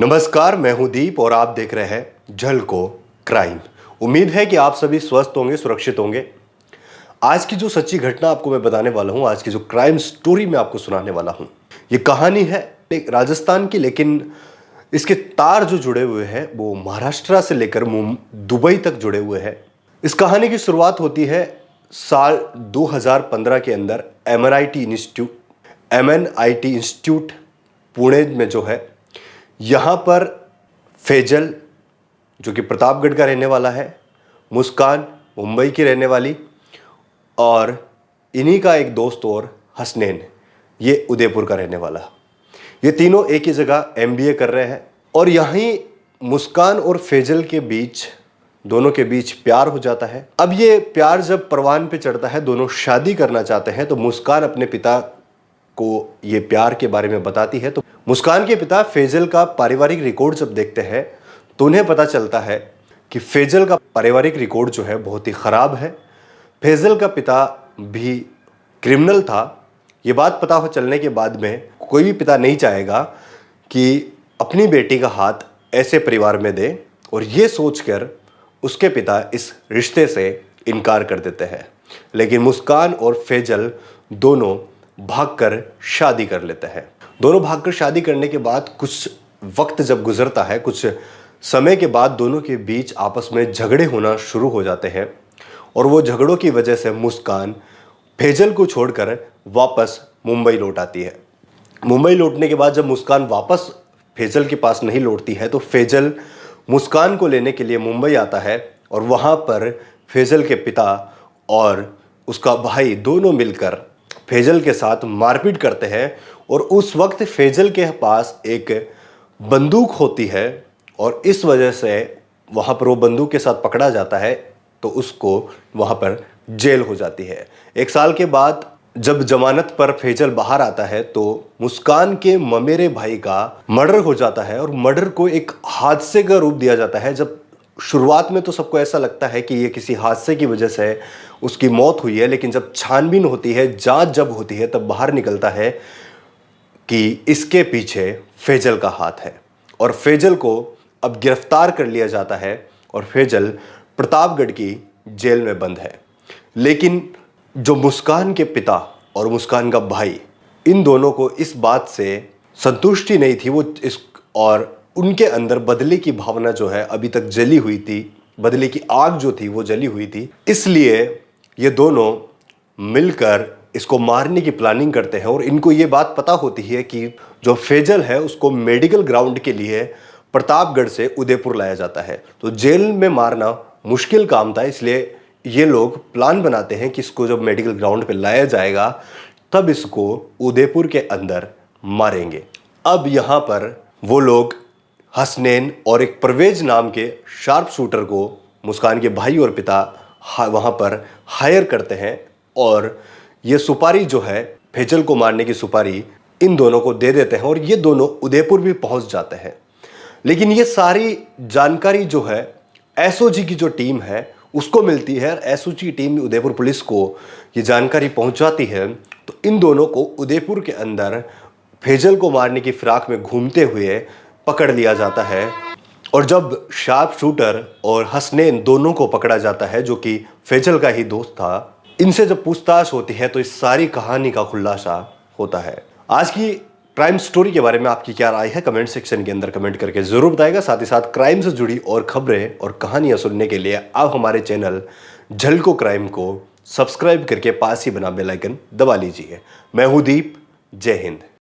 नमस्कार, मैं हूं दीप और आप देख रहे हैं झलको क्राइम। उम्मीद है कि आप सभी स्वस्थ होंगे, सुरक्षित होंगे। आज की जो सच्ची घटना आपको मैं बताने वाला हूं, आज की जो क्राइम स्टोरी मैं आपको सुनाने वाला हूं, ये कहानी है एक राजस्थान की, लेकिन इसके तार जो जुड़े हुए हैं वो महाराष्ट्र से लेकर दुबई तक जुड़े हुए हैं। इस कहानी की शुरुआत होती है साल 2015 के अंदर MNIT इंस्टीट्यूट पुणे में जो है, यहाँ पर फैजल जो कि प्रतापगढ़ का रहने वाला है, मुस्कान मुंबई की रहने वाली, और इन्हीं का एक दोस्त और हसनैन, ये उदयपुर का रहने वाला, ये तीनों एक ही जगह MBA कर रहे हैं। और यहीं मुस्कान और फैजल के बीच, दोनों के बीच प्यार हो जाता है। अब ये प्यार जब परवान पे चढ़ता है, दोनों शादी करना चाहते हैं, तो मुस्कान अपने पिता को ये प्यार के बारे में बताती है। तो मुस्कान के पिता फैजल का पारिवारिक रिकॉर्ड जब देखते हैं तो उन्हें पता चलता है कि फैजल का पारिवारिक रिकॉर्ड जो है बहुत ही ख़राब है। फैजल का पिता भी क्रिमिनल था। ये बात पता हो चलने के बाद में कोई भी पिता नहीं चाहेगा कि अपनी बेटी का हाथ ऐसे परिवार में दे, और ये सोचकर उसके पिता इस रिश्ते से इनकार कर देते हैं। लेकिन मुस्कान और फैजल दोनों भागकर शादी कर लेते हैं। दोनों भागकर शादी करने के बाद कुछ वक्त जब गुजरता है, कुछ समय के बाद दोनों के बीच आपस में झगड़े होना शुरू हो जाते हैं, और वो झगड़ों की वजह से मुस्कान फैजल को छोड़कर वापस मुंबई लौट आती है। मुंबई लौटने के बाद जब मुस्कान वापस फैजल के पास नहीं लौटती है, तो फैजल मुस्कान को लेने के लिए मुंबई आता है, और वहाँ पर फैजल के पिता और उसका भाई दोनों मिलकर फैजल के साथ मारपीट करते हैं। और उस वक्त फैजल के पास एक बंदूक होती है, और इस वजह से वहाँ पर वो बंदूक के साथ पकड़ा जाता है, तो उसको वहाँ पर जेल हो जाती है। 1 साल के बाद जब जमानत पर फैजल बाहर आता है, तो मुस्कान के ममेरे भाई का मर्डर हो जाता है, और मर्डर को एक हादसे का रूप दिया जाता है। जब शुरुआत में तो सबको ऐसा लगता है कि ये किसी हादसे की वजह से उसकी मौत हुई है, लेकिन जब छानबीन होती है, जांच जब होती है, तब बाहर निकलता है कि इसके पीछे फैजल का हाथ है, और फैजल को अब गिरफ्तार कर लिया जाता है, और फैजल प्रतापगढ़ की जेल में बंद है। लेकिन जो मुस्कान के पिता और मुस्कान का भाई, इन दोनों को इस बात से संतुष्टि नहीं थी, और उनके अंदर बदले की भावना जो है अभी तक जली हुई थी, बदले की आग जो थी वो जली हुई थी। इसलिए ये दोनों मिलकर इसको मारने की प्लानिंग करते हैं, और इनको ये बात पता होती है कि जो फैजल है उसको मेडिकल ग्राउंड के लिए प्रतापगढ़ से उदयपुर लाया जाता है। तो जेल में मारना मुश्किल काम था, इसलिए ये लोग प्लान बनाते हैं कि इसको जब मेडिकल ग्राउंड पे लाया जाएगा तब इसको उदयपुर के अंदर मारेंगे। अब यहाँ पर वो लोग हसनैन और एक परवेज नाम के शार्प शूटर को मुस्कान के भाई और पिता वहाँ पर हायर करते हैं, और ये सुपारी जो है, फैजल को मारने की सुपारी, इन दोनों को दे देते हैं, और ये दोनों उदयपुर भी पहुँच जाते हैं। लेकिन ये सारी जानकारी जो है SOG की जो टीम है उसको मिलती है, और SOG टीम उदयपुर पुलिस को ये जानकारी पहुंचाती है। तो इन दोनों को उदयपुर के अंदर फैजल को मारने की फिराक में घूमते हुए पकड़ लिया जाता है। और जब शार्प शूटर और हसनैन दोनों को पकड़ा जाता है, जो कि फैजल का ही दोस्त था, इनसे जब पूछताछ होती है तो इस सारी कहानी का खुलासा होता है। आज की क्राइम स्टोरी के बारे में आपकी क्या राय है, कमेंट सेक्शन के अंदर कमेंट करके जरूर बताएगा। साथ ही साथ क्राइम से जुड़ी और खबरें और कहानियां सुनने के लिए आप हमारे चैनल झलको क्राइम को सब्सक्राइब करके पास ही बना बेल आइकन दबा लीजिए। मैं हूं दीप। जय हिंद।